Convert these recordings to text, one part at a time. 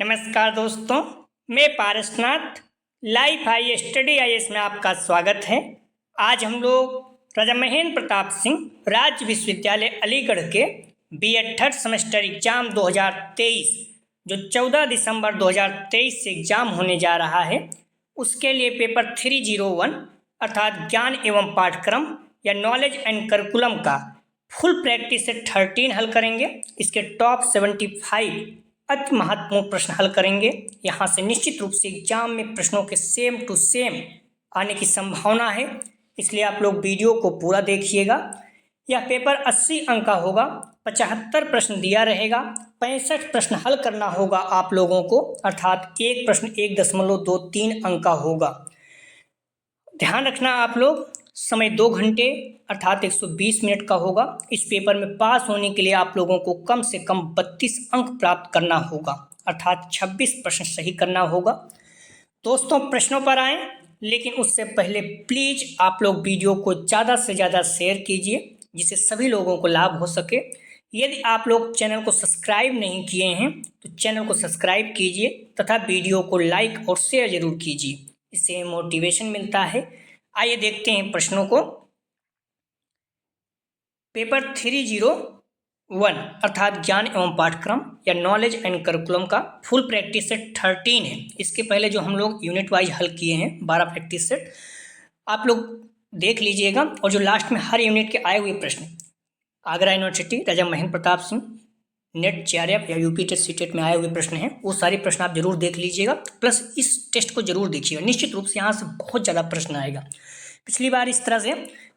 नमस्कार दोस्तों, मैं Parasnath life high study IAS में आपका स्वागत है। आज हम लोग राजा महेंद्र प्रताप सिंह राज्य विश्वविद्यालय अलीगढ़ के बीएड थर्ड सेमेस्टर एग्जाम 2023 जो 14 दिसंबर 2023 से एग्जाम होने जा रहा है, उसके लिए पेपर 301 अर्थात ज्ञान एवं पाठ्यक्रम या नॉलेज एंड करिकुलम का फुल प्रैक्टिस से 13 हल करेंगे। इसके टॉप 75 अति महत्वपूर्ण प्रश्न हल करेंगे। यहाँ से निश्चित रूप से एग्जाम में प्रश्नों के सेम टू सेम आने की संभावना है, इसलिए आप लोग वीडियो को पूरा देखिएगा। यह पेपर 80 अंक का होगा, 75 प्रश्न दिया रहेगा, 65 प्रश्न हल करना होगा आप लोगों को, अर्थात एक प्रश्न 1.23 अंक का होगा। ध्यान रखना आप लोग, समय 2 घंटे अर्थात 120 मिनट का होगा। इस पेपर में पास होने के लिए आप लोगों को कम से कम 32 अंक प्राप्त करना होगा, अर्थात 26 प्रश्न सही करना होगा। दोस्तों, प्रश्नों पर आएं, लेकिन उससे पहले प्लीज आप लोग वीडियो को ज़्यादा से ज़्यादा शेयर कीजिए, जिससे सभी लोगों को लाभ हो सके। यदि आप लोग चैनल को सब्सक्राइब नहीं किए हैं तो चैनल को सब्सक्राइब कीजिए तथा वीडियो को लाइक और शेयर जरूर कीजिए, इससे मोटिवेशन मिलता है। आइए देखते हैं प्रश्नों को। पेपर 301 अर्थात ज्ञान एवं पाठ्यक्रम या नॉलेज एंड करिकुलम का फुल प्रैक्टिस सेट 13 है। इसके पहले जो हम लोग यूनिट वाइज हल किए हैं 12 प्रैक्टिस सेट आप लोग देख लीजिएगा, और जो लास्ट में हर यूनिट के आए हुए प्रश्न आगरा यूनिवर्सिटी राजा महेंद्र प्रताप सिंह नेट जेआरएफ या यूपी टेस्ट सीटेट में आए हुए प्रश्न हैं, वो सारे प्रश्न आप जरूर देख लीजिएगा, प्लस इस टेस्ट को जरूर देखिएगा। निश्चित रूप से यहाँ से बहुत ज़्यादा प्रश्न आएगा। पिछली बार इस तरह से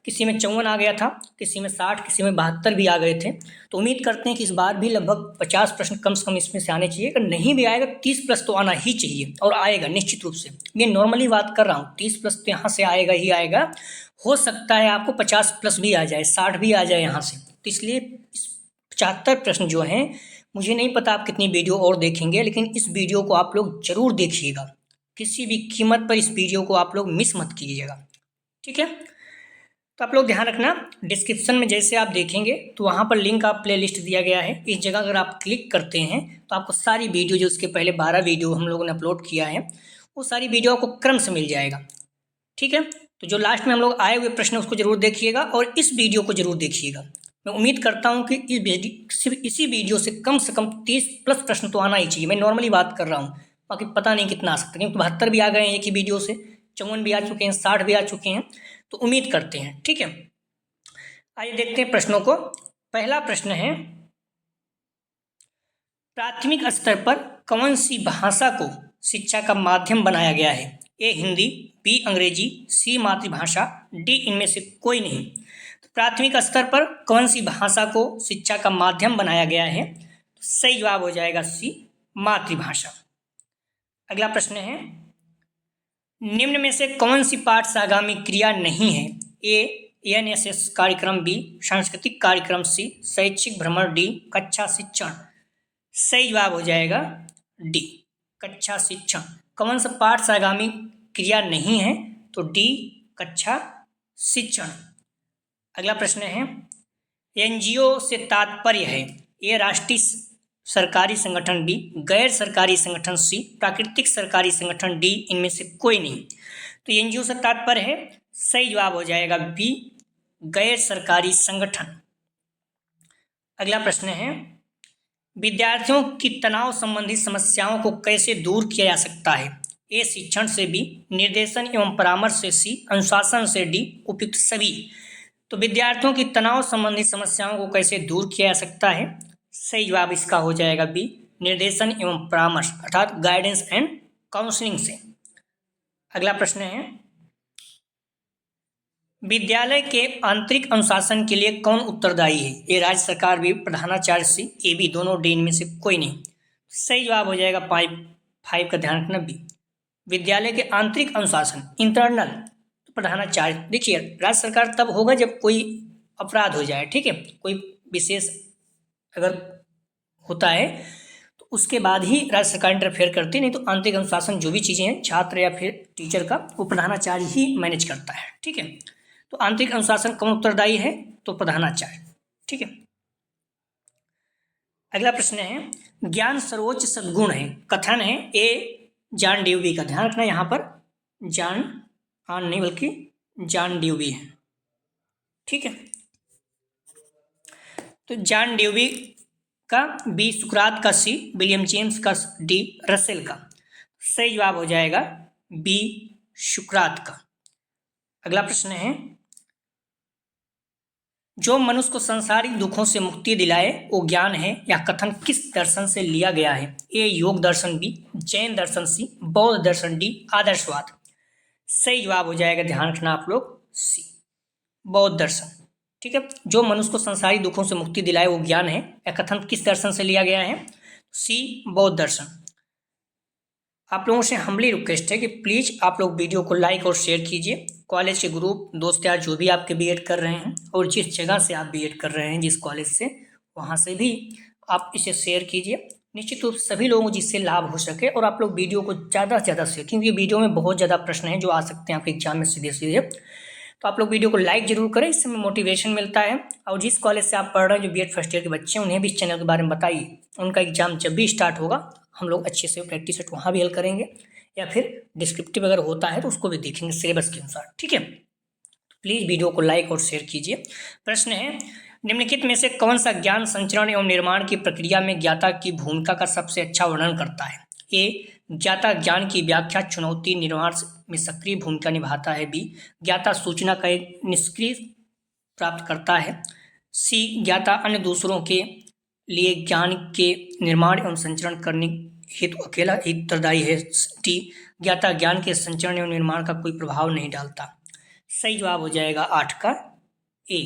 किसी में 54 आ गया था, किसी में 60, किसी में 72 भी आ गए थे। तो उम्मीद करते हैं कि इस बार भी लगभग 50 प्रश्न कम से कम इसमें से आने चाहिए। अगर नहीं भी आएगा 30 प्लस तो आना ही चाहिए, और आएगा निश्चित रूप से। मैं नॉर्मली बात कर रहा हूँ, 30 प्लस तो यहाँ से आएगा ही आएगा। हो सकता है आपको 50 प्लस भी आ जाए, 60 भी आ जाए यहाँ से। तो इसलिए 75 प्रश्न जो हैं, मुझे नहीं पता आप कितनी वीडियो और देखेंगे, लेकिन इस वीडियो को आप लोग जरूर देखिएगा। किसी भी कीमत पर इस वीडियो को आप लोग मिस मत कीजिएगा, ठीक है। तो आप लोग ध्यान रखना, डिस्क्रिप्शन में जैसे आप देखेंगे तो वहाँ पर लिंक आप प्लेलिस्ट दिया गया है। इस जगह अगर आप क्लिक करते हैं तो आपको सारी वीडियो जो उसके पहले 12 वीडियो हम लोगों ने अपलोड किया है, वो सारी वीडियो आपको क्रम से मिल जाएगा, ठीक है। तो जो लास्ट में हम लोग आए हुए प्रश्न उसको जरूर देखिएगा, और इस वीडियो को जरूर देखिएगा। मैं उम्मीद करता हूँ कि इसी वीडियो से कम 30 प्लस प्रश्न तो आना ही चाहिए। मैं नॉर्मली बात कर रहा हूँ, बाकी पता नहीं कितना आ सकता है, क्योंकि 72 भी आ गए हैं एक ही वीडियो से, 54 भी आ चुके हैं, 60 भी आ चुके हैं। तो उम्मीद करते हैं, ठीक है। आइए देखते हैं प्रश्नों को। पहला प्रश्न है, प्राथमिक स्तर पर कौन सी भाषा को शिक्षा का माध्यम बनाया गया है? ए हिंदी, बी अंग्रेजी, सी मातृभाषा, डी इनमें से कोई नहीं। तो प्राथमिक स्तर पर कौन सी भाषा को शिक्षा का माध्यम बनाया गया है? तो सही जवाब हो जाएगा सी, मातृभाषा। अगला प्रश्न है, निम्न में से कौन सी पाठ्यसागामी क्रिया नहीं है? ए एएनएसएस कार्यक्रम, बी सांस्कृतिक कार्यक्रम, सी शैक्षिक भ्रमण, डी कक्षा शिक्षण। सही जवाब हो जाएगा डी, कक्षा शिक्षण। कौन सा पाठ्यसागामी क्रिया नहीं है? तो डी, कक्षा शिक्षण। अगला प्रश्न है, एनजीओ से तात्पर्य है? ए राष्ट्रीय सरकारी संगठन, बी गैर सरकारी संगठन, सी प्राकृतिक सरकारी संगठन, डी इनमें से कोई नहीं। तो एनजीओ से तात्पर्य है, सही जवाब हो जाएगा बी, गैर सरकारी संगठन। अगला प्रश्न है, विद्यार्थियों की तनाव संबंधी समस्याओं को कैसे दूर किया जा सकता है? ए शिक्षण से, बी निर्देशन एवं परामर्श से, सी अनुशासन से, डी उपयुक्त सभी। तो विद्यार्थियों की तनाव संबंधी समस्याओं को कैसे दूर किया जा सकता है? सही जवाब इसका हो जाएगा बी, निर्देशन एवं परामर्श अर्थात गाइडेंस एंड काउंसलिंग से। अगला प्रश्न है, विद्यालय के आंतरिक अनुशासन के लिए कौन उत्तरदायी है? ए राज्य सरकार, बी प्रधानाचार्य, सी ए बी दोनों, डी इनमें से कोई नहीं। सही जवाब हो जाएगा 5 का ध्यान रखना बी, विद्यालय के आंतरिक अनुशासन इंटरनल तो प्रधानाचार्य। देखिए, राज्य सरकार तब होगा जब कोई अपराध हो जाए, ठीक है, कोई विशेष अगर होता है तो उसके बाद ही राज्य सरकार इंटरफेयर करती, नहीं तो आंतरिक अनुशासन जो भी चीज़ें हैं छात्र या फिर टीचर का, वो प्रधानाचार्य ही मैनेज करता है, ठीक है। तो आंतरिक अनुशासन कौन उत्तरदायी है? तो प्रधानाचार्य, ठीक है। अगला प्रश्न है, ज्ञान सर्वोच्च सद्गुण है, कथन है ए जॉन ड्यूवी का। ध्यान रखना यहाँ पर जॉन आन नहीं बल्कि जॉन ड्यूवी है, ठीक है। तो जॉन ड्यूवी का, बी सुकरात का, सी विलियम जेम्स का, डी रसेल का। सही जवाब हो जाएगा बी सुकरात का। अगला प्रश्न है, जो मनुष्य को सांसारिक दुखों से मुक्ति दिलाए वो ज्ञान है, यह कथन किस दर्शन से लिया गया है? ए योग दर्शन, बी जैन दर्शन, सी बौद्ध दर्शन, डी आदर्शवाद। सही जवाब हो जाएगा, ध्यान रखना आप लोग, सी बौद्ध दर्शन, ठीक है। जो मनुष्य को सांसारिक दुखों से मुक्ति दिलाए वो ज्ञान है, यह कथन किस दर्शन से लिया गया है? सी बौद्ध दर्शन। आप लोगों से हम्बली रिक्वेस्ट है कि प्लीज़ आप लोग वीडियो को लाइक और शेयर कीजिए। कॉलेज के ग्रुप दोस्त यार जो भी आपके बीएड कर रहे हैं और जिस जगह से आप बीएड कर रहे हैं, जिस कॉलेज से, वहाँ से भी आप इसे शेयर कीजिए। निश्चित रूप से सभी लोगों को जिससे लाभ हो सके, और आप लोग वीडियो को ज़्यादा से ज़्यादा शेयर, क्योंकि वीडियो में बहुत ज़्यादा प्रश्न हैं जो आ सकते हैं आपके एग्जाम में सीधे सीधे। तो आप लोग वीडियो को लाइक जरूर करें, इससे हमें मोटिवेशन मिलता है। और जिस कॉलेज से आप पढ़ रहे हैं, जो बीएड फर्स्ट ईयर के बच्चे हैं, उन्हें भी इस चैनल के बारे में बताइए। उनका एग्जाम जब भी स्टार्ट होगा हम लोग अच्छे से प्रैक्टिस सेट वहाँ भी हल करेंगे, या फिर डिस्क्रिप्टिव अगर होता है तो उसको भी देखेंगे सिलेबस के अनुसार, ठीक है। प्लीज़ वीडियो को लाइक और शेयर कीजिए। प्रश्न है, निम्नलिखित में से कौन सा ज्ञान संचरण एवं निर्माण की प्रक्रिया में ज्ञाता की भूमिका का सबसे अच्छा वर्णन करता है? ए ज्ञाता ज्ञान की व्याख्या चुनौती निर्माण में सक्रिय भूमिका निभाता है, बी ज्ञाता सूचना का एक निष्क्रिय प्राप्त करता है, सी ज्ञाता अन्य दूसरों के लिए ज्ञान के निर्माण एवं संचरण करने हेतु अकेला उत्तरदायी है, डी ज्ञाता ज्ञान के संचरण एवं निर्माण का कोई प्रभाव नहीं डालता। सही जवाब हो जाएगा 8 का ए,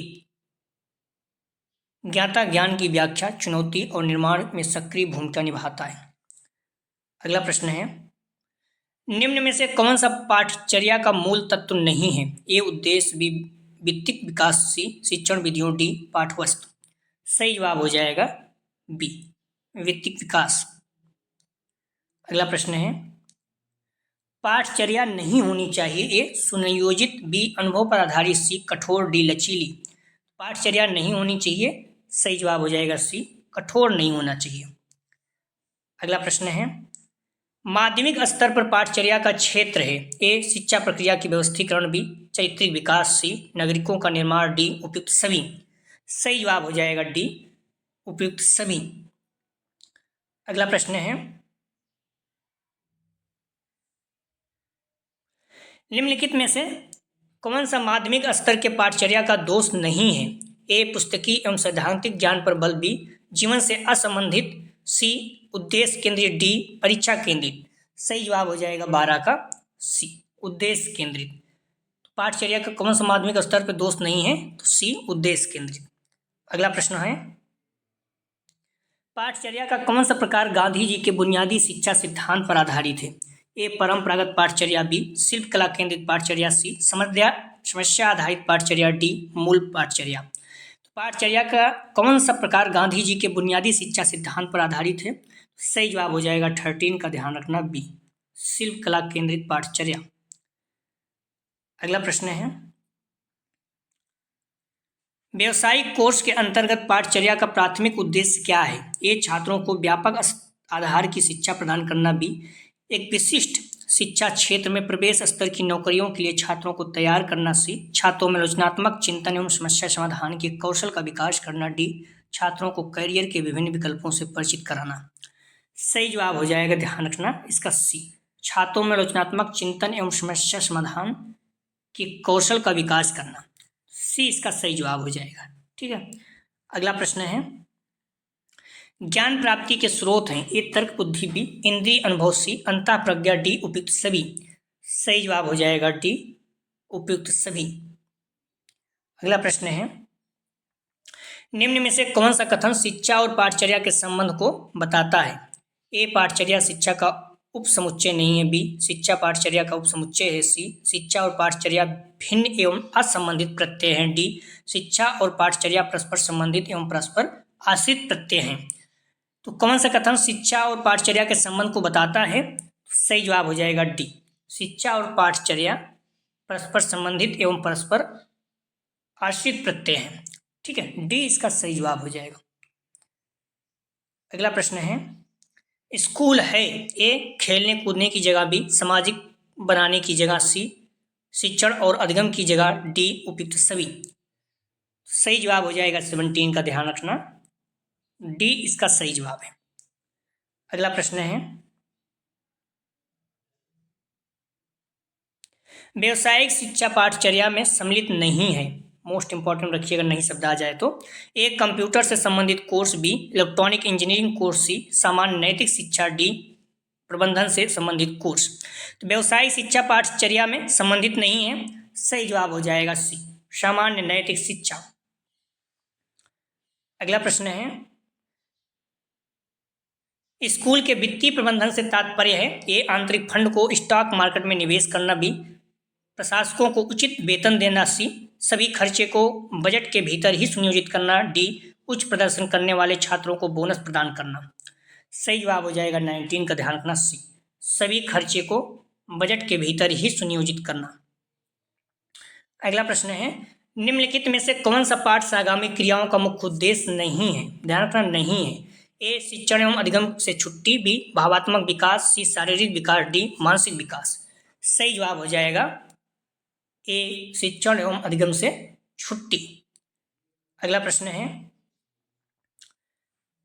ज्ञाता ज्ञान की व्याख्या चुनौती और निर्माण में सक्रिय भूमिका निभाता है। अगला प्रश्न है, निम्न में से कौन सा पाठचर्या का मूल तत्व नहीं है? ए उद्देश्य, बी वित्तिक विकास, सी शिक्षण विधियों, डी पाठ्यवस्तु। सही जवाब हो जाएगा बी वित्तिक विकास। अगला प्रश्न है, पाठचर्या नहीं होनी चाहिए, ए सुनियोजित, बी अनुभव पर आधारित, सी कठोर, डी लचीली। पाठचर्या नहीं होनी चाहिए, सही जवाब हो जाएगा सी कठोर नहीं होना चाहिए। अगला प्रश्न है, माध्यमिक स्तर पर पाठचर्या का क्षेत्र है, ए शिक्षा प्रक्रिया की व्यवस्थीकरण, बी चारित्रिक विकास, सी नागरिकों का निर्माण, डी उपयुक्त सभी। सही जवाब हो जाएगा डी उपयुक्त सभी। अगला प्रश्न है, निम्नलिखित में से कौन सा माध्यमिक स्तर के पाठचर्या का दोष नहीं है? ए पुस्तकीय एवं सैद्धांतिक ज्ञान पर बल, बी जीवन से असंबंधित, सी उद्देश्य केंद्रित, डी परीक्षा केंद्रित। सही जवाब हो जाएगा 12 का सी उद्देश्य केंद्रित। पाठचर्या का कौन सा माध्यमिक स्तर पर दोष नहीं है? तो सी उद्देश्य केंद्रित। अगला प्रश्न है, पाठचर्या का कौन सा प्रकार गांधी जी के बुनियादी शिक्षा सिद्धांत पर आधारित है? ए परंपरागत पाठचर्या, बी शिल्प कला केंद्रित पाठचर्या, सी समस्या आधारित पाठचर्या, डी मूल पाठचर्या। तो पाठचर्या का कौन सा प्रकार गांधी जी के बुनियादी शिक्षा सिद्धांत पर आधारित है? सही जवाब हो जाएगा 13 का, ध्यान रखना, बी शिल्प कला केंद्रित पाठचर्या। अगला प्रश्न है, व्यवसायिक कोर्स के अंतर्गत पाठचर्या का प्राथमिक उद्देश्य क्या है? ए छात्रों को व्यापक आधार की शिक्षा प्रदान करना, बी एक विशिष्ट शिक्षा क्षेत्र में प्रवेश स्तर की नौकरियों के लिए छात्रों को तैयार करना, सी छात्रों में रचनात्मक चिंतन एवं समस्या समाधान के कौशल का विकास करना, डी छात्रों को करियर के विभिन्न विकल्पों से परिचित कराना। सही जवाब हो जाएगा, ध्यान रखना, इसका सी छात्रों में रचनात्मक चिंतन एवं समस्या समाधान के कौशल का विकास करना, सी इसका सही जवाब हो जाएगा, ठीक है। अगला प्रश्न है, ज्ञान प्राप्ति के स्रोत हैं, ए तर्क बुद्धि, बी इंद्रिय अनुभव, सी अंतः प्रज्ञा, डी उपयुक्त सभी। सही जवाब हो जाएगा डी उपयुक्त सभी। अगला प्रश्न है, निम्न में से कौन सा कथन शिक्षा और पाठचर्या के संबंध को बताता है? ए पाठचर्या शिक्षा का उपसमुच्चय नहीं है, बी शिक्षा पाठचर्या का उपसमुच्चय है, सी शिक्षा और पाठचर्या भिन्न एवं असंबंधित प्रत्यय हैं, डी शिक्षा और पाठचर्या परस्पर संबंधित एवं परस्पर आश्रित प्रत्यय हैं। तो कौन सा कथन शिक्षा और पाठचर्या के संबंध को बताता है? सही जवाब हो जाएगा डी शिक्षा और पाठचर्या परस्पर संबंधित एवं परस्पर आश्रित प्रत्यय हैं, ठीक है, डी इसका सही जवाब हो जाएगा। अगला प्रश्न है, स्कूल है ए खेलने कूदने की जगह, बी सामाजिक बनाने की जगह, सी शिक्षण और अधिगम की जगह, डी उपयुक्त सभी। सही जवाब हो जाएगा 17 का, ध्यान रखना डी इसका सही जवाब है। अगला प्रश्न है, व्यवसायिक शिक्षा पाठचर्या में सम्मिलित नहीं है। मोस्ट इंपॉर्टेंट रखिएगा, नहीं शब्द आ जाए तो। ए कंप्यूटर से संबंधित course, B electronic engineering course, C सामान्य नैतिक शिक्षा, डी प्रबंधन से संबंधित कोर्स। तो व्यवसायिक शिक्षा पाठचर्या में संबंधित नहीं है, सही जवाब हो जाएगा सी सामान्य नैतिक शिक्षा। अगला प्रश्न है, स्कूल के वित्तीय प्रबंधन से तात्पर्य है ए आंतरिक फंड को स्टॉक मार्केट में निवेश करना, बी प्रशासकों को उचित वेतन देना, सी सभी खर्चे को बजट के भीतर ही सुनियोजित करना, डी उच्च प्रदर्शन करने वाले छात्रों को बोनस प्रदान करना। सही जवाब हो जाएगा 19 का, ध्यान रखना सी सभी खर्चे को बजट के भीतर ही सुनियोजित करना। अगला प्रश्न है, निम्नलिखित में से कौन सा पाठ सागामी क्रियाओं का मुख्य उद्देश्य नहीं है। ध्यान रखना नहीं है। ए शिक्षण एवं अधिगम से छुट्टी, बी भावात्मक विकास, सी शारीरिक विकास, डी मानसिक विकास। सही जवाब हो जाएगा ए शिक्षण एवं अधिगम से छुट्टी। अगला प्रश्न है,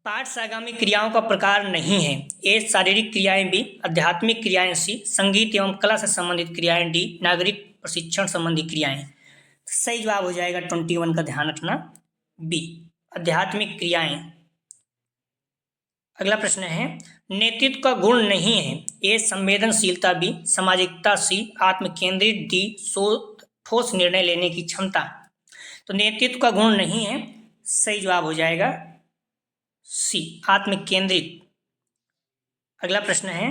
पाठ सागामी क्रियाओं का प्रकार नहीं है। ए शारीरिक क्रियाएं, बी आध्यात्मिक क्रियाएं, सी संगीत एवं कला से संबंधित क्रियाएं, डी नागरिक प्रशिक्षण संबंधी क्रियाएं। सही जवाब हो जाएगा 21 का, ध्यान रखना बी आध्यात्मिक क्रियाएं। अगला प्रश्न है, नेतृत्व का गुण नहीं है। ए संवेदनशीलता, बी सामाजिकता, सी आत्मकेंद्रित, डी ठोस निर्णय लेने की क्षमता। तो नेतृत्व का गुण नहीं है, सही जवाब हो जाएगा सी आत्मकेंद्रित। अगला प्रश्न है,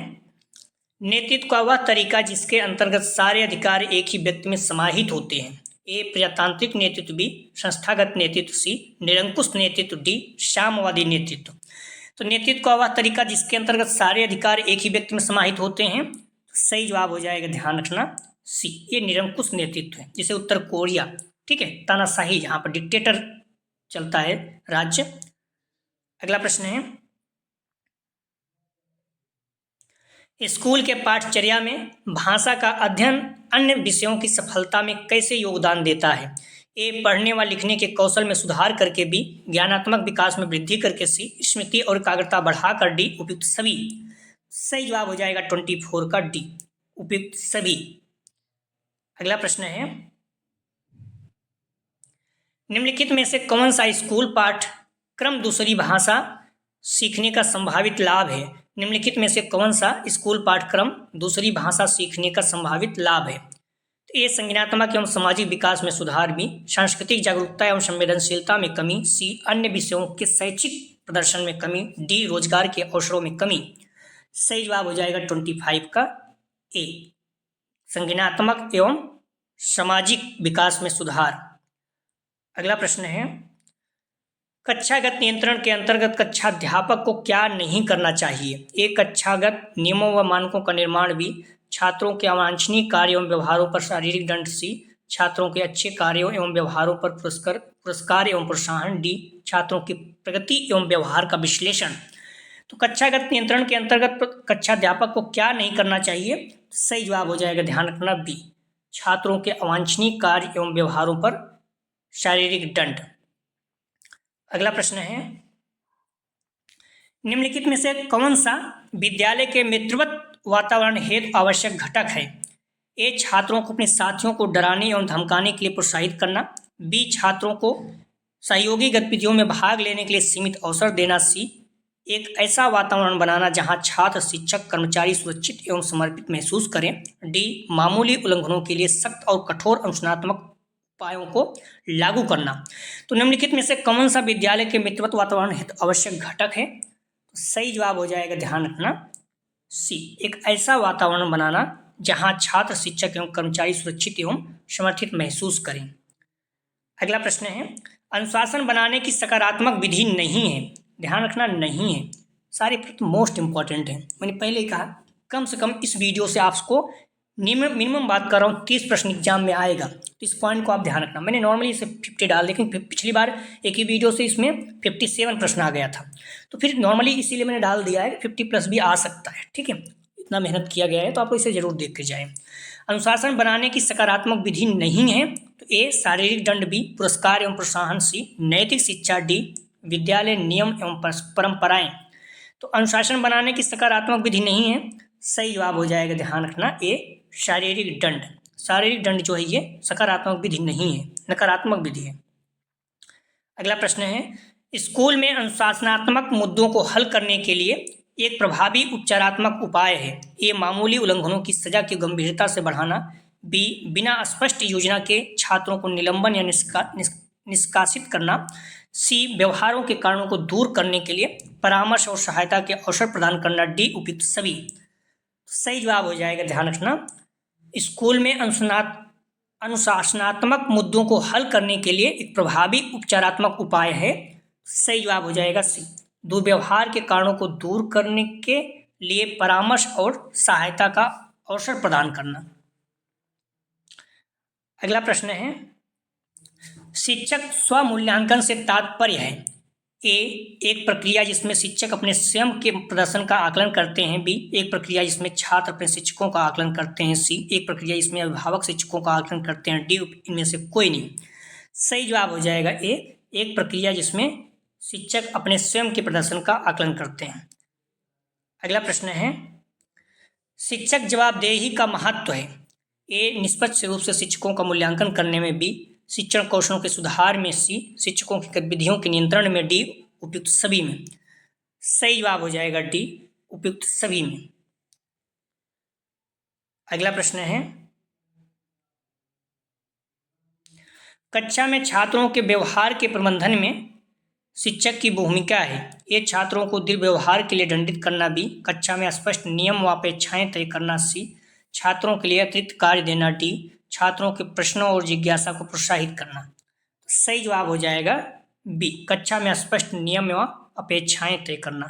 नेतृत्व का वह तरीका जिसके अंतर्गत सारे अधिकार एक ही व्यक्ति में समाहित होते हैं। ए प्रजातांत्रिक नेतृत्व, बी संस्थागत नेतृत्व, सी निरंकुश नेतृत्व, डी साम्यवादी नेतृत्व। तो नेतृत्व का वह तरीका जिसके अंतर्गत सारे अधिकार एक ही व्यक्ति में समाहित होते हैं, सही जवाब हो जाएगा, ध्यान रखना सी ये निरंकुश नेतृत्व है। जैसे उत्तर कोरिया, ठीक है, तानाशाही जहां पर डिक्टेटर चलता है राज्य। अगला प्रश्न है, स्कूल के पाठचर्या में भाषा का अध्ययन अन्य विषयों की सफलता में कैसे योगदान देता है। ए पढ़ने व लिखने के कौशल में सुधार करके, बी ज्ञानात्मक विकास में वृद्धि करके, सी स्मृति और एकाग्रता बढ़ाकर, डी उपयुक्त सभी। सही जवाब हो जाएगा 24 का, डी उपयुक्त सभी। अगला प्रश्न है, निम्नलिखित में से कौन सा स्कूल पाठ्यक्रम दूसरी भाषा सीखने का संभावित लाभ है। निम्नलिखित में से कौन सा स्कूल पाठ्यक्रम दूसरी भाषा सीखने का संभावित लाभ है। तो ए संज्ञानात्मक एवं सामाजिक विकास में सुधार, बी सांस्कृतिक जागरूकता एवं संवेदनशीलता में कमी, सी अन्य विषयों के शैक्षिक प्रदर्शन में कमी, डी रोजगार के अवसरों में कमी। सही जवाब हो जाएगा 25 का, ए संज्ञानात्मक एवं सामाजिक विकास में सुधार। अगला प्रश्न है, कक्षागत नियंत्रण के अंतर्गत कक्षाध्यापक को क्या नहीं करना चाहिए। एक कक्षागत नियमों व मानकों का निर्माण, बी छात्रों के अवांछनीय कार्यों एवं व्यवहारों पर शारीरिक दंड, सी छात्रों के अच्छे कार्यों एवं व्यवहारों पर पुरस्कार एवं प्रोत्साहन, डी छात्रों की प्रगति एवं व्यवहार का विश्लेषण। तो कक्षागत नियंत्रण के अंतर्गत कक्षाध्यापक को क्या नहीं करना चाहिए, सही जवाब हो जाएगा, ध्यान रखना बी छात्रों के अवांछनीय कार्य एवं व्यवहारों पर शारीरिक दंड। अगला प्रश्न है, निम्नलिखित में से कौन सा विद्यालय के मित्रवत वातावरण हेतु आवश्यक घटक है। ए छात्रों को अपने साथियों को डराने एवं धमकाने के लिए प्रोत्साहित करना, बी छात्रों को सहयोगी गतिविधियों में भाग लेने के लिए सीमित अवसर देना, सी एक ऐसा वातावरण बनाना जहां छात्र शिक्षक कर्मचारी सुरक्षित एवं समर्पित महसूस करें, डी मामूली उल्लंघनों के लिए सख्त और कठोर अनुशासनात्मक उपायों को लागू करना। तो निम्नलिखित में से कौन सा विद्यालय के मित्रवत वातावरण हेतु आवश्यक घटक है। तो सही जवाब हो जाएगा, ध्यान रखना सी एक ऐसा वातावरण बनाना जहां छात्र शिक्षक एवं कर्मचारी सुरक्षित एवं समर्थित महसूस करें। अगला प्रश्न है, अनुशासन बनाने की सकारात्मक विधि नहीं है। ध्यान रखना नहीं है, सारे प्रश्न मोस्ट इंपॉर्टेंट है। मैंने पहले ही कहा कम से कम इस वीडियो से आपको मिनिमम बात कर रहा हूँ 30 प्रश्न एग्जाम में आएगा, तो इस पॉइंट को आप ध्यान रखना। मैंने नॉर्मली इसे 50 डाल, लेकिन पिछली बार एक ही वीडियो से इसमें 57 प्रश्न आ गया था, तो फिर नॉर्मली इसीलिए मैंने डाल दिया है कि 50 प्लस भी आ सकता है। ठीक है, इतना मेहनत किया गया है तो आप इसे जरूर देख के जाएं। अनुशासन बनाने की सकारात्मक विधि नहीं है, तो ए शारीरिक दंड, बी पुरस्कार एवं प्रोत्साहन, सी नैतिक शिक्षा, डी विद्यालय नियम एवं परंपराएं। तो अनुशासन बनाने की सकारात्मक विधि नहीं है, सही जवाब हो जाएगा, ध्यान रखना, ए शारीरिक दंड। शारीरिक दंड जो है ये सकारात्मक विधि नहीं है, नकारात्मक विधि है। अगला प्रश्न है, स्कूल में अनुशासनात्मक मुद्दों को हल करने के लिए एक प्रभावी उपचारात्मक उपाय है। ए मामूली उल्लंघनों की सजा की गंभीरता से बढ़ाना, बी बिना स्पष्ट योजना के छात्रों को निलंबन या निष्कासित करना, सी व्यवहारों के कारणों को दूर करने के लिए परामर्श और सहायता के अवसर प्रदान करना, डी उपयुक्त सभी। सही जवाब हो जाएगा, ध्यान रखना, स्कूल में अनुशासनात्मक मुद्दों को हल करने के लिए एक प्रभावी उपचारात्मक उपाय है। सही जवाब हो जाएगा सी, दुर्व्यवहार के कारणों को दूर करने के लिए परामर्श और सहायता का अवसर प्रदान करना। अगला प्रश्न है, शिक्षक स्वमूल्यांकन से तात्पर्य है। ए एक प्रक्रिया जिसमें शिक्षक अपने स्वयं के प्रदर्शन का आकलन करते हैं, बी एक प्रक्रिया जिसमें छात्र अपने शिक्षकों का आकलन करते हैं, सी एक प्रक्रिया जिसमें अभिभावक शिक्षकों का आकलन करते हैं, डी इनमें से कोई नहीं। सही जवाब हो जाएगा ए एक प्रक्रिया जिसमें शिक्षक अपने स्वयं के प्रदर्शन का आकलन करते हैं। अगला प्रश्न है, शिक्षक जवाबदेही का महत्व है। ए निष्पक्ष रूप से शिक्षकों का मूल्यांकन करने में, बी शिक्षण कौशलों के सुधार में, सी शिक्षकों की गतिविधियों के नियंत्रण में, डी उपयुक्त सभी में। सही जवाब हो जाएगा डी उपयुक्त सभी में। अगला प्रश्न है, कक्षा में छात्रों के व्यवहार के प्रबंधन में शिक्षक की भूमिका है। ए छात्रों को दुर्व्यवहार के लिए दंडित करना, बी कक्षा में स्पष्ट नियम व अपेक्षाएं तय करना, सी छात्रों के लिए अतिरिक्त कार्य देना, डी छात्रों के प्रश्नों और जिज्ञासा को प्रोत्साहित करना। सही जवाब हो जाएगा बी कक्षा में स्पष्ट नियम एवं अपेक्षाएं तय करना।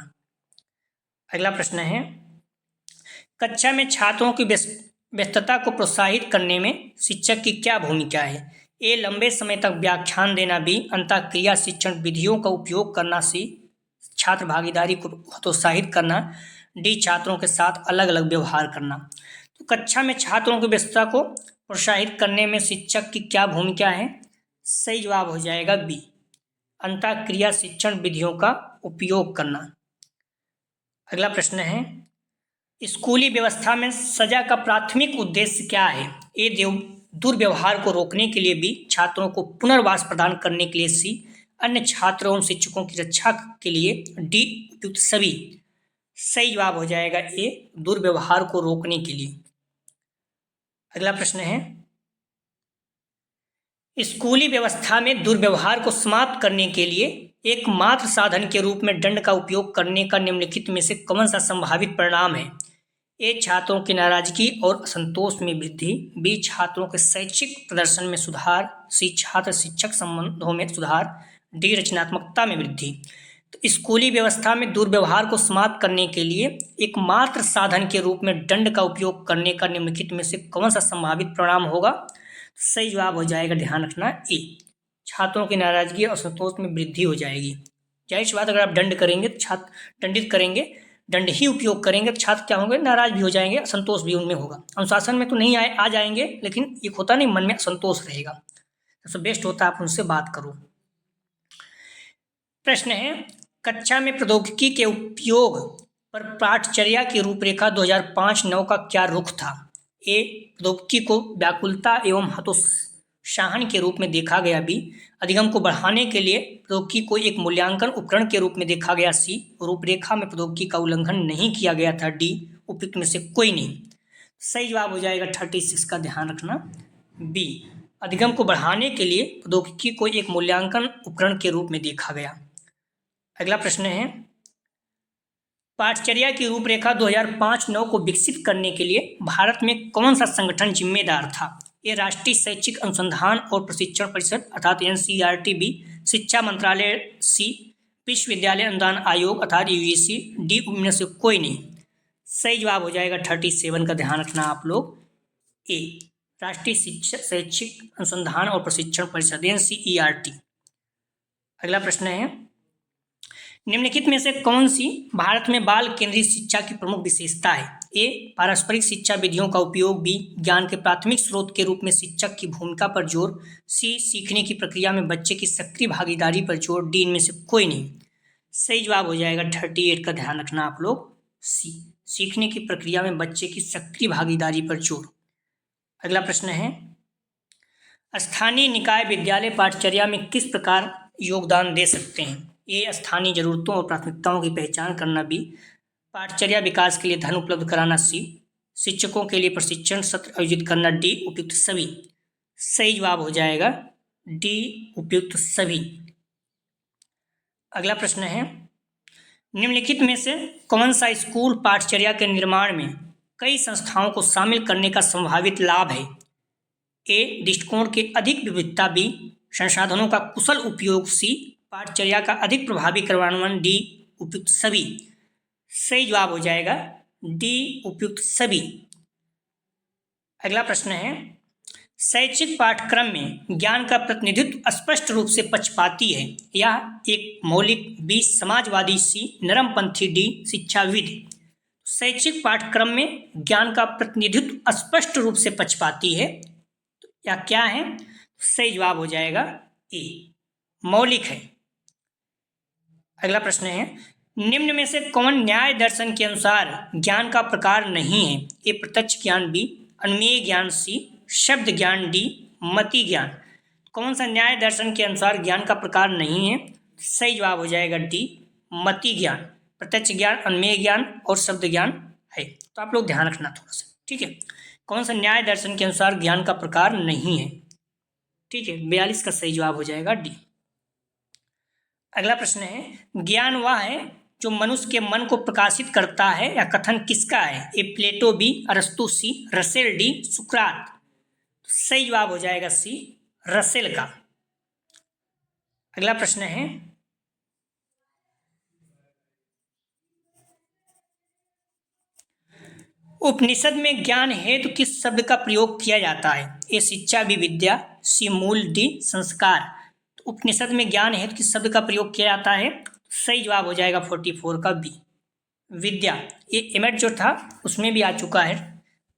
अगला प्रश्न है, कक्षा में छात्रों की व्यस्तता को प्रोत्साहित करने में शिक्षक की क्या भूमिका है। ए लंबे समय तक व्याख्यान देना, बी अंतःक्रिया शिक्षण विधियों का उपयोग करना, सी छात्र भागीदारी को प्रोत्साहित करना, डी छात्रों के साथ अलग अलग व्यवहार करना। तो कक्षा में छात्रों की व्यस्तता को प्रोत्साहित करने में शिक्षक की क्या भूमिका है। सही जवाब हो जाएगा बी अंतःक्रिया शिक्षण विधियों का उपयोग करना। अगला प्रश्न है, स्कूली व्यवस्था में सजा का प्राथमिक उद्देश्य क्या है। ए दुर्व्यवहार को रोकने के लिए, बी छात्रों को पुनर्वास प्रदान करने के लिए, सी अन्य छात्रों एवं शिक्षकों की रक्षा के लिए, डी उपयुक्त सभी। सही जवाब हो जाएगा ए दुर्व्यवहार को रोकने के लिए। अगला प्रश्न है, स्कूली व्यवस्था में दुर्व्यवहार को समाप्त करने के लिए एकमात्र साधन के रूप में दंड का उपयोग करने का निम्नलिखित में से कौन सा संभावित परिणाम है। ए छात्रों की नाराजगी और असंतोष में वृद्धि, बी छात्रों के शैक्षिक प्रदर्शन में सुधार, सी छात्र शिक्षक संबंधों में सुधार, डी रचनात्मकता में वृद्धि। तो स्कूली व्यवस्था में दुर्व्यवहार को समाप्त करने के लिए एकमात्र साधन के रूप में दंड का उपयोग करने का निम्नलिखित में से कौन सा संभावित परिणाम होगा। सही जवाब हो जाएगा, ध्यान रखना, ए छात्रों की नाराजगी और असंतोष में वृद्धि हो जाएगी। जाहिर सी बात, अगर आप दंड करेंगे तो छात्र दंडित करेंगे, दंड ही उपयोग करेंगे तो छात्र क्या होंगे, नाराज भी हो जाएंगे, असंतोष भी उनमें होगा। अनुशासन में तो नहीं आ जाएंगे, लेकिन एक होता नहीं, मन में असंतोष रहेगा। सबसे बेस्ट होता है आप उनसे बात करो। प्रश्न है, कक्षा में प्रौद्योगिकी के उपयोग पर पाठचर्या की रूपरेखा 2005-9 का क्या रुख था। ए प्रौद्योगिकी को व्याकुलता एवं हतोत्साहन के रूप में देखा गया, बी अधिगम को बढ़ाने के लिए प्रौद्योगिकी को एक मूल्यांकन उपकरण के रूप में देखा गया, सी रूपरेखा में प्रौद्योगिकी का उल्लंघन नहीं किया गया था, डी उपयुक्त में से कोई नहीं। सही जवाब हो जाएगा 36 का, ध्यान रखना, बी अधिगम को बढ़ाने के लिए प्रौद्योगिकी को एक मूल्यांकन उपकरण के रूप में देखा गया। अगला प्रश्न है, पाठचर्या की रूपरेखा 2005-9 को विकसित करने के लिए भारत में कौन सा संगठन जिम्मेदार था। ए राष्ट्रीय शैक्षिक अनुसंधान और प्रशिक्षण परिषद अर्थात NCERT, बी शिक्षा मंत्रालय, सी विश्वविद्यालय अनुदान आयोग अर्थात UGC, डी उनमें से कोई नहीं। सही जवाब हो जाएगा 37 का, ध्यान रखना आप लोग, ए राष्ट्रीय शैक्षिक अनुसंधान और प्रशिक्षण परिषद NCERT। अगला प्रश्न है, निम्नलिखित में से कौन सी भारत में बाल केंद्रित शिक्षा की प्रमुख विशेषता है? ए पारस्परिक शिक्षा विधियों का उपयोग, बी ज्ञान के प्राथमिक स्रोत के रूप में शिक्षक की भूमिका पर जोर, सी सीखने की प्रक्रिया में बच्चे की सक्रिय भागीदारी पर जोर, डी इनमें से कोई नहीं। सही जवाब हो जाएगा 38 का, ध्यान रखना आप लोग, सी सीखने की प्रक्रिया में बच्चे की सक्रिय भागीदारी पर जोर। अगला प्रश्न है, स्थानीय निकाय विद्यालय पाठचर्या में किस प्रकार योगदान दे सकते हैं? ए स्थानीय जरूरतों और प्राथमिकताओं की पहचान करना, बी पाठचर्या विकास के लिए धन उपलब्ध कराना, सी शिक्षकों के लिए प्रशिक्षण सत्र आयोजित करना, डी उपयुक्त सभी। सही जवाब हो जाएगा डी उपयुक्त सभी। अगला प्रश्न है, निम्नलिखित में से कौन सा स्कूल पाठचर्या के निर्माण में कई संस्थाओं को शामिल करने का संभावित लाभ है? ए दृष्टिकोण की अधिक विविधता, बी संसाधनों का कुशल उपयोग, सी पाठचर्या का अधिक प्रभावी क्रियान्वयन, डी उपयुक्त सभी। सही जवाब हो जाएगा डी उपयुक्त सभी। अगला प्रश्न है, शैक्षिक पाठ्यक्रम में ज्ञान का प्रतिनिधित्व स्पष्ट रूप से पक्षपाती है, या एक मौलिक, बी समाजवादी, सी नरमपंथी, डी शिक्षाविद। शैक्षिक पाठ्यक्रम में ज्ञान का प्रतिनिधित्व स्पष्ट रूप से पक्षपाती है या क्या है? सही जवाब हो जाएगा ए मौलिक है। अगला प्रश्न है, निम्न में से कौन न्याय दर्शन के अनुसार ज्ञान का प्रकार नहीं है? ए प्रत्यक्ष ज्ञान, बी अन्मेय ज्ञान, सी शब्द ज्ञान, डी मति ज्ञान। कौन सा न्याय दर्शन के अनुसार ज्ञान का प्रकार नहीं है? सही जवाब हो जाएगा डी मति ज्ञान। प्रत्यक्ष ज्ञान, अन्मेय ज्ञान और शब्द ज्ञान है, तो आप लोग ध्यान रखना थोड़ा सा, ठीक है। कौन सा न्याय दर्शन के अनुसार ज्ञान का प्रकार नहीं है, ठीक है। 42 का सही जवाब हो जाएगा डी। अगला प्रश्न है, ज्ञान वह है जो मनुष्य के मन को प्रकाशित करता है, या कथन किसका है? ए प्लेटो, बी अरस्तु, सी रसेल, डी सुकरात। सही जवाब हो जाएगा सी रसेल का। अगला प्रश्न है, उपनिषद में ज्ञान हेतु किस शब्द का प्रयोग किया जाता है? ए शिक्षा, बी विद्या, सी मूल, डी संस्कार। तो उपनिषद में ज्ञान हेतु किस शब्द का प्रयोग किया जाता है? सही जवाब हो जाएगा 44 का बी विद्या। ये एमएड जो था उसमें भी आ चुका है,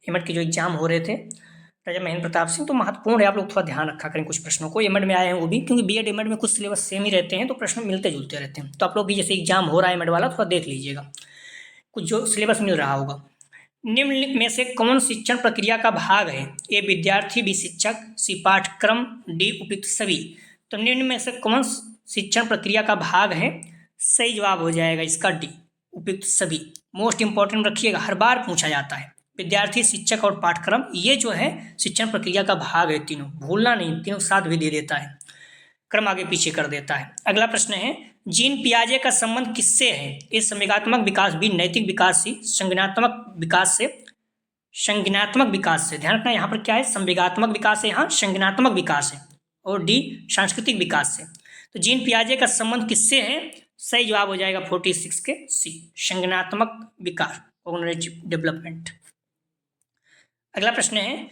एमएड के जो एग्जाम हो रहे थे राजा महेंद्र प्रताप सिंह, तो महत्वपूर्ण है, आप लोग थोड़ा ध्यान रखा करें कुछ प्रश्नों को। एमएड में आए हैं वो भी, क्योंकि बीएड एमएड में कुछ सिलेबस सेम ही रहते हैं, तो प्रश्न मिलते जुलते रहते हैं। तो आप लोग भी जैसे एग्जाम हो रहा है एमएड वाला, थोड़ा देख लीजिएगा कुछ जो सिलेबस मिल रहा होगा। निम्न में से कौन शिक्षण प्रक्रिया का भाग है? ए विद्यार्थी, बी शिक्षक, सी पाठ्यक्रम, डी उपयुक्त सभी। तो निम्न में से कौन शिक्षण प्रक्रिया का भाग है? सही जवाब हो जाएगा इसका डी उपयुक्त सभी। मोस्ट इंपॉर्टेंट रखिएगा, हर बार पूछा जाता है। विद्यार्थी, शिक्षक और पाठ्यक्रम, ये जो है शिक्षण प्रक्रिया का भाग है, तीनों भूलना नहीं, तीनों साथ भी दे देता है, क्रम आगे पीछे कर देता है। अगला प्रश्न है, जीन पियाजे का संबंध किससे है? ए संवेगात्मक विकास, बी नैतिक विकास, सी संज्ञानात्मक विकास से। संज्ञानात्मक विकास से, ध्यान रखना यहाँ पर क्या है, संवेगात्मक विकास है, यहाँ संज्ञानात्मक विकास है, और डी सांस्कृतिक विकास से। तो जीन पियाजे का संबंध किससे है? सही जवाब हो जाएगा 46 के सी संज्ञानात्मक विकास, कॉग्निटिव डेवलपमेंट। अगला प्रश्न है,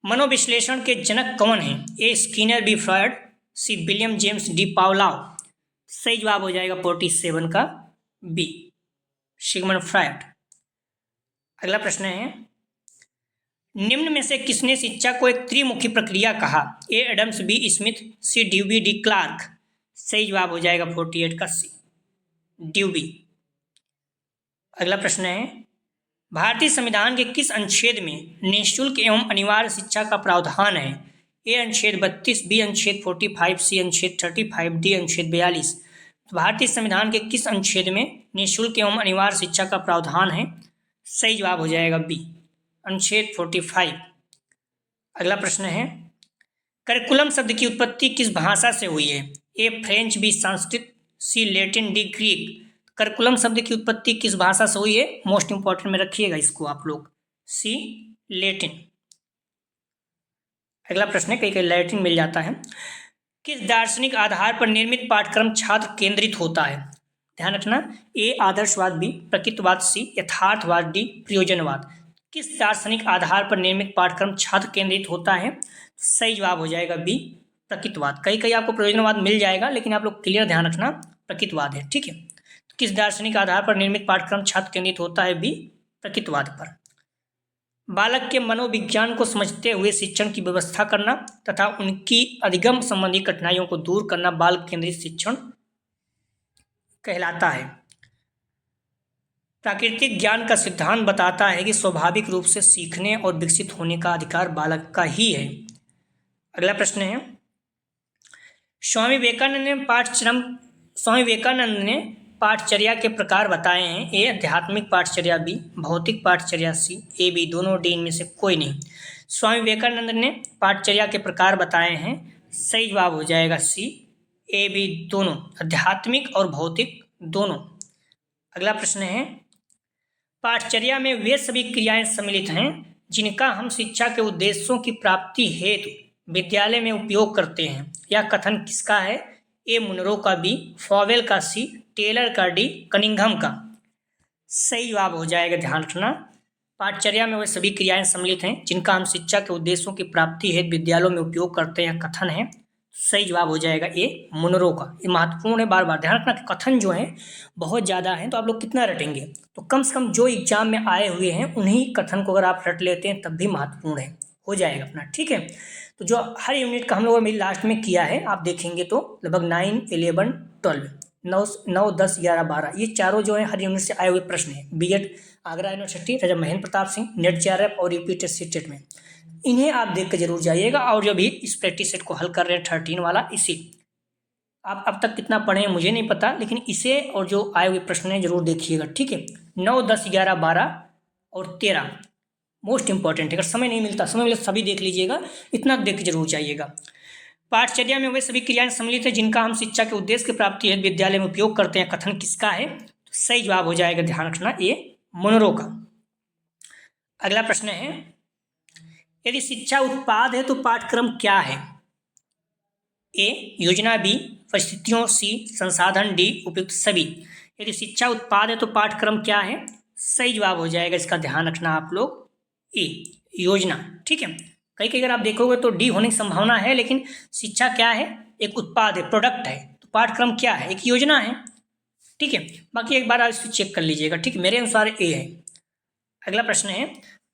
मनोविश्लेषण के जनक कौन है? A Skinner, B Freud, C William James, D Pavlov. सही जवाब हो जाएगा 47 का बी सिगमंड फ्रॉयड। अगला प्रश्न है, निम्न में से किसने शिक्षा को एक त्रिमुखी प्रक्रिया कहा? ए एडम्स, बी स्मिथ, सी ड्यूबी, डी क्लार्क। सही जवाब हो जाएगा 48 का सी ड्यूबी। अगला प्रश्न है, भारतीय संविधान के किस अनुच्छेद में निःशुल्क एवं अनिवार्य शिक्षा का प्रावधान है? ए अनुच्छेद 32, बी अनुच्छेद 45, सी अनुच्छेद 35, डी अनुच्छेद 42। तो भारतीय संविधान के किस अनुच्छेद में निःशुल्क एवं अनिवार्य शिक्षा का प्रावधान है? सही जवाब हो जाएगा बी अनुच्छेद 45। अगला प्रश्न है, करिकुलम शब्द की उत्पत्ति किस भाषा से हुई है? ए फ्रेंच, बी संस्कृत, सी लैटिन, डी ग्रीक। करिकुलम शब्द की उत्पत्ति किस भाषा से हुई है? मोस्ट इंपॉर्टेंट में रखिएगा इसको आप लोग, सी लैटिन। अगला प्रश्न है, कई लैटिन मिल जाता है। किस दार्शनिक आधार पर निर्मित पाठ्यक्रम छात्र केंद्रित होता है? ध्यान रखना, ए आदर्शवाद, बी प्रकृतिवाद, सी यथार्थवाद, डी प्रयोजनवाद। किस दार्शनिक आधार पर निर्मित पाठ्यक्रम छात्र केंद्रित होता है? सही जवाब हो जाएगा बी, प्रकृतिवाद। कहीं कहीं आपको प्रयोजनवाद मिल जाएगा, लेकिन आप लोग क्लियर ध्यान रखना प्रकृतिवाद है, ठीक है। तो किस दार्शनिक आधार पर निर्मित पाठ्यक्रम छात्र केंद्रित होता है? बी, प्रकृतिवाद पर। बालक के मनोविज्ञान को समझते हुए शिक्षण की व्यवस्था करना तथा उनकी अधिगम संबंधी कठिनाइयों को दूर करना बाल केंद्रित शिक्षण कहलाता है। प्राकृतिक ज्ञान का सिद्धांत बताता है कि स्वाभाविक रूप से सीखने और विकसित होने का अधिकार बालक का ही है। अगला प्रश्न है, स्वामी विवेकानंद ने पाठचर्या के प्रकार बताए हैं। ए, आध्यात्मिक पाठचर्या, बी, भौतिक पाठचर्या, सी, ए, बी, दोनों, डी, इनमें से कोई नहीं। स्वामी विवेकानंद ने पाठचर्या के प्रकार बताए हैं। सही जवाब हो जाएगा सी, ए, बी, दोनों, आध्यात्मिक और भौतिक दोनों। अगला प्रश्न है, पाठचर्या में वे सभी क्रियाएं सम्मिलित हैं जिनका हम शिक्षा के उद्देश्यों की प्राप्ति हेतु विद्यालय में उपयोग करते हैं। यह कथन किसका है? ए, मुनरो का, बी, फॉवेल का, सी, टेलर का, डी, कनिंघम का। सही जवाब हो जाएगा, ध्यान रखना, पाठचर्या में वे सभी क्रियाएं सम्मिलित हैं जिनका हम शिक्षा के उद्देश्यों की प्राप्ति हेतु विद्यालयों में उपयोग करते हैं, कथन है। सही जवाब हो जाएगा ए, मुनरो का। ये महत्वपूर्ण है, बार बार ध्यान रखना कि कथन जो है बहुत ज़्यादा है, तो आप लोग कितना रटेंगे? तो कम से कम जो एग्जाम में आए हुए हैं उन्हीं कथन को अगर आप रट लेते हैं तब भी महत्वपूर्ण है, हो जाएगा अपना, ठीक है। तो जो हर यूनिट का हम लोगों ने लास्ट में किया है, आप देखेंगे तो लगभग 9, 11, 12, 9, 10, 11, 12 ये चारों जो है हर यूनिट से आए हुए प्रश्न हैं। बीएड आगरा यूनिवर्सिटी, राजा महेंद्र प्रताप सिंह, नेट जेआरएफ और यूपी टेस्ट सीटेट में, इन्हें आप देख कर जरूर जाइएगा। और जो भी इस प्रैक्टिस सेट को हल कर रहे हैं 13 वाला, इसे आप अब तक कितना पढ़े हैं मुझे नहीं पता, लेकिन इसे और जो आए हुए प्रश्न हैं जरूर देखिएगा, ठीक है। 9, 10, 11, 12 और 13 मोस्ट इंपॉर्टेंट है। अगर समय नहीं मिलता, समय मिले सभी देख लीजिएगा, इतना देख के जरूर जाइएगा। पाठचर्या में वे सभी क्रियाएं सम्मिलित है जिनका हम शिक्षा के उद्देश्य की प्राप्ति हेतु विद्यालय में उपयोग करते हैं, कथन किसका है? तो सही जवाब हो जाएगा, ध्यान रखना, ये मुनरो का। अगला प्रश्न है, यदि शिक्षा उत्पाद है तो पाठ्यक्रम क्या है? ए, योजना, बी, परिस्थितियों, सी, संसाधन, डी, उपयुक्त सभी। यदि शिक्षा उत्पाद है तो पाठ्यक्रम क्या है? सही जवाब हो जाएगा, इसका ध्यान रखना आप लोग, ए, योजना, ठीक है। कहीं कहीं अगर आप देखोगे तो डी होने की संभावना है, लेकिन शिक्षा क्या है? एक उत्पाद है, प्रोडक्ट है, तो पाठ्यक्रम क्या है? एक योजना है, ठीक है। बाकी एक बार आप इसको चेक कर लीजिएगा, ठीक है। मेरे अनुसार ए है। अगला प्रश्न है,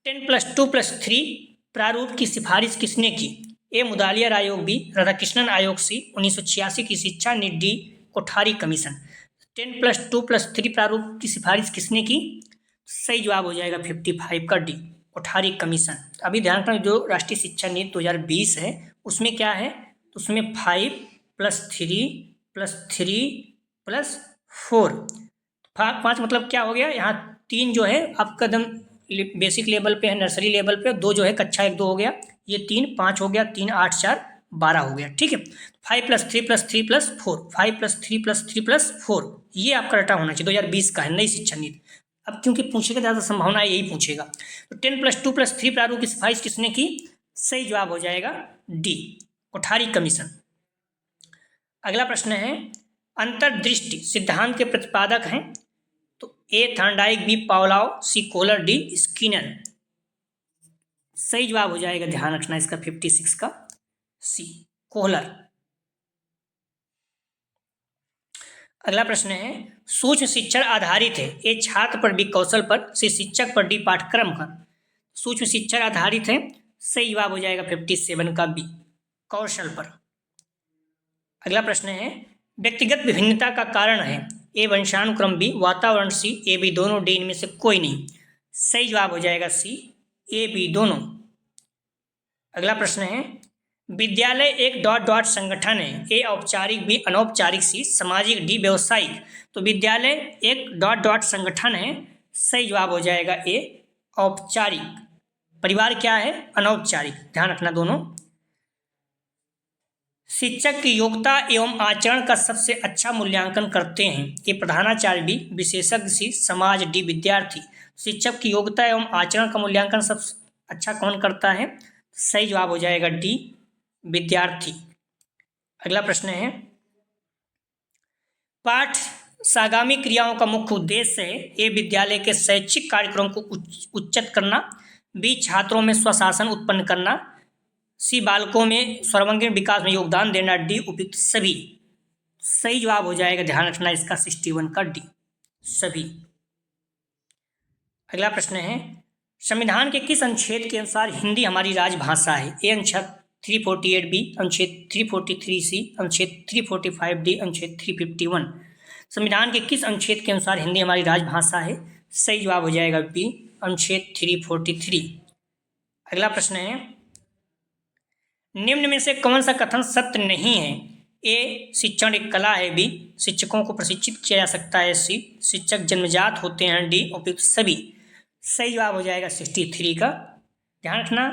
10+2+3 प्रारूप की सिफारिश किसने की? ए, मुदालियार आयोग, बी, राधाकृष्णन आयोग, सी, 1986 की शिक्षा नीति, डी, कोठारी कमीशन। 10+2+3 प्रारूप की सिफारिश किसने की? सही जवाब हो जाएगा 55 का, डी, कोठारी कमीशन। अभी ध्यान रखना, जो राष्ट्रीय शिक्षा नीति 2020 है उसमें क्या है? तो उसमें 5+3+3+4, 5 मतलब क्या हो गया? यहाँ 3 जो है आपका एकदम बेसिक लेवल पे है, नर्सरी लेवल पे, 2 जो है कक्षा 1, 2 हो गया, ये 3, 5 हो गया, 3, 8, 4, 12 हो गया, ठीक है। 5+3+3+4, 5+3+3+4 ये आपका रटा होना चाहिए, 2020 का है, नई शिक्षा नीति। अब क्योंकि पूछेगा ज़्यादा संभावना है यही पूछेगा, तो 10+2+3 प्रारूप की सिफारिश किसने की? सही जवाब हो जाएगा डी, कोठारी कमीशन। अगला प्रश्न है, अंतर्दृष्टि सिद्धांत के प्रतिपादक हैं? तो ए, थॉर्नडाइक, बी, पावलोव, सी, कोहलर, डी, स्किनर। सही जवाब हो जाएगा, ध्यान रखना इसका 56 का, सी, कोहलर। अगला प्रश्न है, सूक्ष्म शिक्षण आधारित है? ए, छात्र पर, बी, कौशल पर, सी, शिक्षक पर, डी, पाठ्यक्रम पर। सूक्ष्म शिक्षण आधारित है, सही जवाब हो जाएगा 57 का, बी, कौशल पर। अगला प्रश्न है, व्यक्तिगत विभिन्नता का कारण है? ए, वंशानुक्रम, बी, वातावरण, सी, ए, बी, दोनों, डी, इनमें से कोई नहीं। सही जवाब हो जाएगा सी, ए, बी, दोनों। अगला प्रश्न है, विद्यालय एक ... संगठन है? ए, औपचारिक, बी, अनौपचारिक, सी, सामाजिक, डी, व्यवसायिक। तो विद्यालय एक ... संगठन है, सही जवाब हो जाएगा ए, औपचारिक। परिवार क्या है? अनौपचारिक, ध्यान रखना दोनों। शिक्षक की योग्यता एवं आचरण का सबसे अच्छा मूल्यांकन करते हैं? ए, प्रधानाचार्य, बी, विशेषज्ञ, सी, समाज, डी, विद्यार्थी। शिक्षक की योग्यता एवं आचरण का मूल्यांकन सबसे अच्छा कौन करता है? सही जवाब हो जाएगा डी, विद्यार्थी। अगला प्रश्न है, पाठ सागामी क्रियाओं का मुख्य उद्देश्य है? ए, विद्यालय के शैक्षिक कार्यक्रम को उच्चत करना, बी छात्रों में स्वशासन उत्पन्न करना, सी बालकों में सर्वांगीण विकास में योगदान देना, डी उपयुक्त सभी। सही जवाब हो जाएगा, ध्यान रखना इसका 61 का डी, सभी। अगला प्रश्न है, संविधान के किस अनुच्छेद के अनुसार हिंदी हमारी राजभाषा है? ए अनुच्छेद 348, बी अनुच्छेद 343, सी अनुच्छेद 345, डी अनुच्छेद 351। संविधान के किस अनुच्छेद के अनुसार हिंदी हमारी राजभाषा है? सही जवाब हो जाएगा बी अनुच्छेद 343। अगला प्रश्न है, निम्न में से कौन सा कथन सत्य नहीं है? ए शिक्षण एक कला है, बी शिक्षकों को प्रशिक्षित किया जा सकता है, सी शिक्षक जन्मजात होते हैं, डी उपयुक्त सभी। सही जवाब हो जाएगा 63 का। ध्यान रखना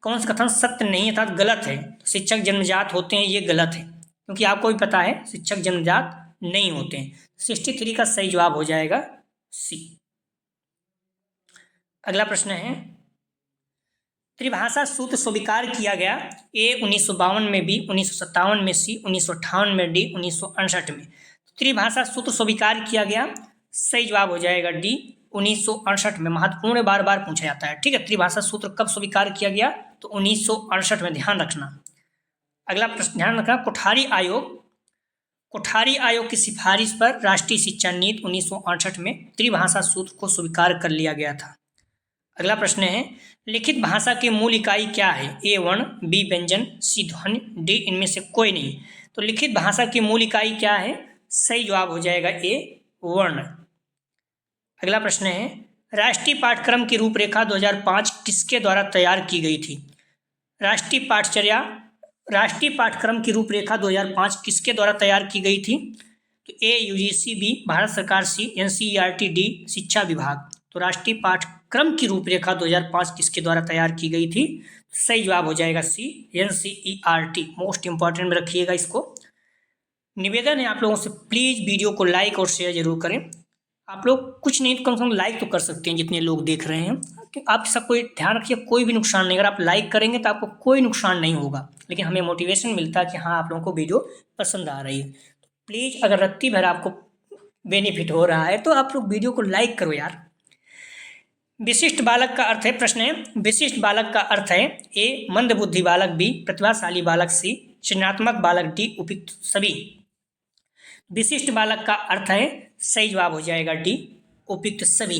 कौन सा कथन सत्य नहीं है अर्थात गलत है। तो शिक्षक जन्मजात होते हैं ये गलत है, क्योंकि आपको भी पता है शिक्षक जन्मजात नहीं होते हैं। 63 का सही जवाब हो जाएगा सी। अगला प्रश्न है, त्रिभाषा सूत्र स्वीकार किया गया? ए 1952 में, बी 1957 में, सी 1958 में, डी 1968 में। त्रिभाषा सूत्र स्वीकार किया गया, सही जवाब हो जाएगा डी 1968 में। महत्वपूर्ण बार बार पूछा जाता है, ठीक है। त्रिभाषा सूत्र कब स्वीकार किया गया? तो 1968 में, ध्यान रखना। अगला प्रश्न ध्यान रखना, कोठारी आयोग की सिफारिश पर राष्ट्रीय शिक्षा नीति 1968 में त्रिभाषा सूत्र को स्वीकार कर लिया गया था। अगला प्रश्न है, लिखित भाषा की मूल इकाई क्या है? ए वर्ण, बी व्यंजन, सी ध्वनि, डी इनमें से कोई नहीं। तो लिखित भाषा की मूल इकाई क्या है? सही जवाब हो जाएगा ए वर्ण। अगला प्रश्न है, राष्ट्रीय पाठ्यक्रम की रूपरेखा 2005 किसके द्वारा तैयार की गई थी? राष्ट्रीय पाठ्यक्रम की रूपरेखा 2005 किसके द्वारा तैयार की गई थी? तो ए यूजीसी, बी भारत सरकार, सी एनसीईआरटी, डी शिक्षा विभाग। तो राष्ट्रीय पाठ्यक्रम की रूपरेखा 2005 किसके द्वारा तैयार की गई थी? सही जवाब हो जाएगा सी एनसीईआरटी। मोस्ट इंपॉर्टेंट में रखिएगा इसको। निवेदन है आप लोगों से, प्लीज़ वीडियो को लाइक और शेयर जरूर करें। आप लोग कुछ नहीं तो कम से कम लाइक तो कर सकते हैं जितने लोग देख रहे हैं। आप सब कोई ध्यान रखिए, कोई भी नुकसान नहीं। अगर आप लाइक करेंगे तो आपको कोई नुकसान नहीं होगा, लेकिन हमें मोटिवेशन मिलता है कि हाँ आप लोगों को वीडियो पसंद आ रही है। तो प्लीज़ अगर रत्ती भर आपको बेनिफिट हो रहा है तो आप लोग वीडियो को लाइक करो यार। विशिष्ट बालक का अर्थ है, प्रश्न है, विशिष्ट बालक का अर्थ है ए मंदबुद्धि बालक, बी प्रतिभाशाली बालक, सी सृजनात्मक बालक, डी उपयुक्त सभी। विशिष्ट बालक का अर्थ है, सही जवाब हो जाएगा डी उपयुक्त सभी।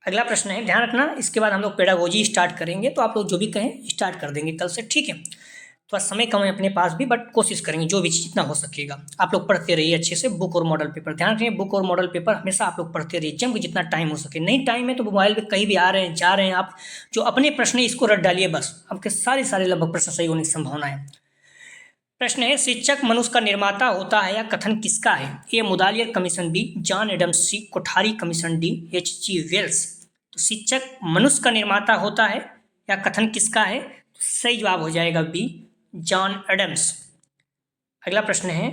अगला प्रश्न है, ध्यान रखना इसके बाद हम लोग पेडागोजी स्टार्ट करेंगे, तो आप लोग जो भी कहें स्टार्ट कर देंगे कल से, ठीक है। थोड़ा समय कम है अपने पास भी, बट कोशिश करेंगे जो भी जितना हो सकेगा। आप लोग पढ़ते रहिए अच्छे से बुक और मॉडल पेपर। ध्यान रखिए बुक और मॉडल पेपर हमेशा आप लोग पढ़ते रहिए, जब जितना टाइम हो सके। नहीं टाइम है तो मोबाइल पे कहीं भी आ रहे हैं जा रहे हैं, आप जो अपने प्रश्न है इसको रट डालिए, बस आपके सारे लगभग प्रश्न सही होने की संभावना है। प्रश्न है, शिक्षक मनुष्य का निर्माता होता है या कथन किसका है? A Mudaliar commission, B John Adams, C Kothari commission, D H.G. Wells. तो शिक्षक मनुष्य का निर्माता होता है या कथन किसका है? तो सही जवाब हो जाएगा बी जॉन एडम्स। अगला प्रश्न है,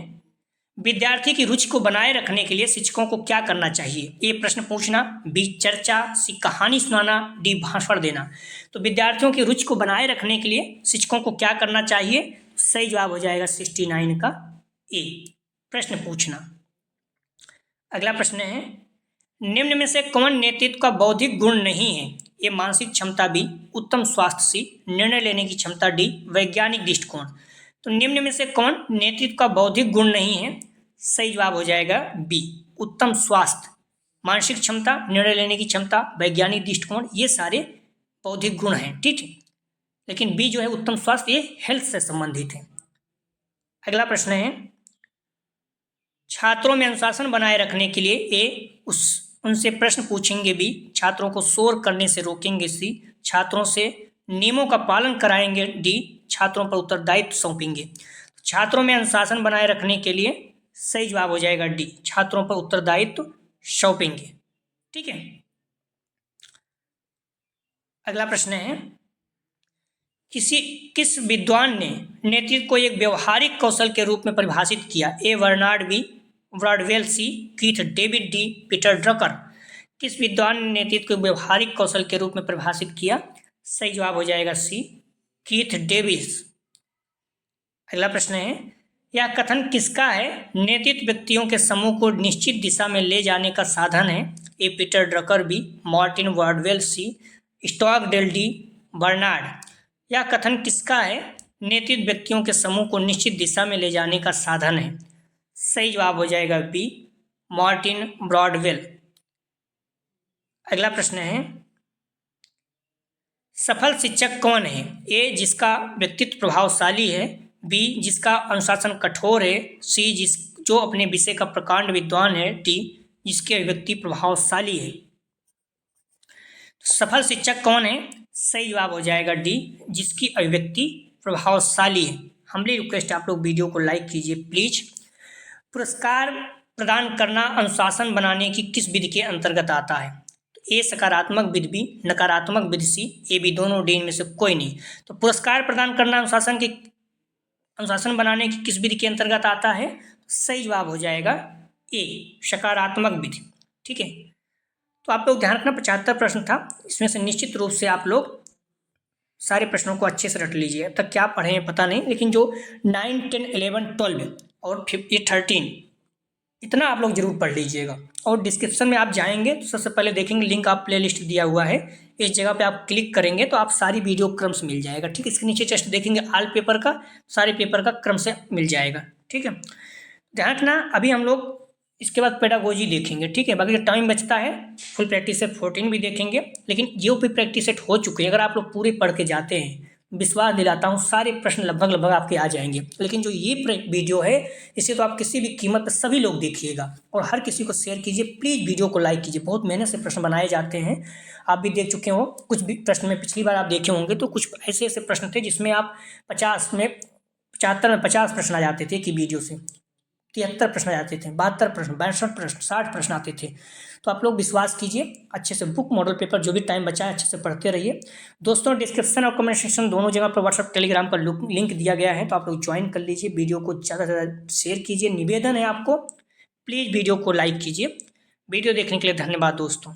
विद्यार्थी की रुचि को बनाए रखने के लिए शिक्षकों को क्या करना चाहिए? ए प्रश्न पूछना, बी चर्चा, सी कहानी सुनाना, डी भाषण देना। तो विद्यार्थियों की रुचि को बनाए रखने के लिए शिक्षकों को क्या करना चाहिए? सही जवाब हो जाएगा 69 का ए प्रश्न पूछना। अगला प्रश्न है, निम्न में से कौन नेतृत्व का बौद्धिक गुण नहीं है? ए मानसिक क्षमता, बी उत्तम स्वास्थ्य, सी निर्णय लेने की क्षमता, डी वैज्ञानिक दृष्टिकोण। तो निम्न में से कौन नेतृत्व का बौद्धिक गुण नहीं है? सही जवाब हो जाएगा बी उत्तम स्वास्थ्य। मानसिक क्षमता, निर्णय लेने की क्षमता, वैज्ञानिक दृष्टिकोण ये सारे बौद्धिक गुण हैं, ठीक है। लेकिन बी जो है उत्तम स्वास्थ्य ये हेल्थ से संबंधित है। अगला प्रश्न है, छात्रों में अनुशासन बनाए रखने के लिए उनसे प्रश्न पूछेंगे, बी छात्रों को शोर करने से रोकेंगे, सी छात्रों से नियमों का पालन कराएंगे, डी छात्रों पर उत्तरदायित्व सौंपेंगे। छात्रों में अनुशासन बनाए रखने के लिए सही जवाब हो जाएगा डी छात्रों पर उत्तरदायित्व सौंपेंगे, ठीक है। अगला प्रश्न है, किस विद्वान ने नेतृत्व को एक व्यवहारिक कौशल के रूप में परिभाषित किया? A Bernard, B Broadwell, C Keith David, D Peter Drucker. किस विद्वान ने नेतृत्व को व्यवहारिक कौशल के रूप में परिभाषित किया? सही जवाब हो जाएगा सी कीथ डेविस। अगला प्रश्न है, यह कथन किसका है? नेतृत्व व्यक्तियों के समूह को निश्चित दिशा में ले जाने का साधन है। ए पीटर ड्रकर, बी मार्टिन वर्डवेल, सी स्टॉकडेल डी बर्नार्ड। यह कथन किसका है? नेतृत्व व्यक्तियों के समूह को निश्चित दिशा में ले जाने का साधन है। सही जवाब हो जाएगा बी, मार्टिन ब्रॉडवेल। अगला प्रश्न है, सफल शिक्षक कौन है? ए, जिसका व्यक्तित्व प्रभावशाली है, बी, जिसका अनुशासन कठोर है, सी, जो अपने विषय का प्रकांड विद्वान है, डी, जिसकी अभिव्यक्ति प्रभावशाली है। सफल शिक्षक कौन है? सही जवाब हो जाएगा डी, जिसकी अभिव्यक्ति प्रभावशाली है। हमारी रिक्वेस्ट है आप लोग वीडियो को लाइक कीजिए प्लीज। पुरस्कार प्रदान करना अनुशासन बनाने की किस विधि के अंतर्गत आता है? ए, सकारात्मक विधि, बी, नकारात्मक विधि, सी, ए, बी, दोनों, डी, इनमें से कोई नहीं। तो पुरस्कार प्रदान करना अनुशासन बनाने की किस विधि के अंतर्गत आता है? सही जवाब हो जाएगा ए, सकारात्मक विधि। ठीक है, तो आप लोग ध्यान रखना 75 प्रश्न था, इसमें से निश्चित रूप से आप लोग सारे प्रश्नों को अच्छे से रट लीजिए। अब तक क्या पढ़े हैं पता नहीं, लेकिन जो 9, 10, 11, 12 और 13 इतना आप लोग जरूर पढ़ लीजिएगा। और डिस्क्रिप्शन में आप जाएंगे तो सबसे पहले देखेंगे लिंक, आप प्लेलिस्ट दिया हुआ है, इस जगह पे आप क्लिक करेंगे तो आप सारी वीडियो क्रम से मिल जाएगा। ठीक है, इसके नीचे जस्ट देखेंगे ऑल पेपर का, सारे पेपर का क्रम से मिल जाएगा। ठीक है, ध्यान रखना। अभी हम लोग इसके बाद पेडागोजी देखेंगे। ठीक है, बाकी जो टाइम बचता है फुल प्रैक्टिस सेट 14 भी देखेंगे, लेकिन जो भी प्रैक्टिस सेट हो चुके हैं अगर आप लोग पूरे पढ़ के जाते हैं, विश्वास दिलाता हूँ सारे प्रश्न लगभग आपके आ जाएंगे। लेकिन जो ये वीडियो है इसे तो आप किसी भी कीमत पर सभी लोग देखिएगा और हर किसी को शेयर कीजिए प्लीज़, वीडियो को लाइक कीजिए। बहुत मेहनत से प्रश्न बनाए जाते हैं, आप भी देख चुके हो। कुछ भी प्रश्न में पिछली बार आप देखे होंगे तो कुछ ऐसे प्रश्न थे जिसमें आप 50 में 75 में 50 प्रश्न आ जाते थे कि वीडियो से, 73 प्रश्न आ जाते थे, 72 प्रश्न, 62 प्रश्न, 60 प्रश्न आते थे। तो आप लोग विश्वास कीजिए, अच्छे से बुक, मॉडल पेपर, जो भी टाइम बचा है अच्छे से पढ़ते रहिए। दोस्तों डिस्क्रिप्शन और कमेंट सेक्शन दोनों जगह पर व्हाट्सअप टेलीग्राम का लिंक दिया गया है, तो आप लोग ज्वाइन कर लीजिए। वीडियो को ज़्यादा से ज़्यादा शेयर कीजिए, निवेदन है आपको, प्लीज़ वीडियो को लाइक कीजिए। वीडियो देखने के लिए धन्यवाद दोस्तों।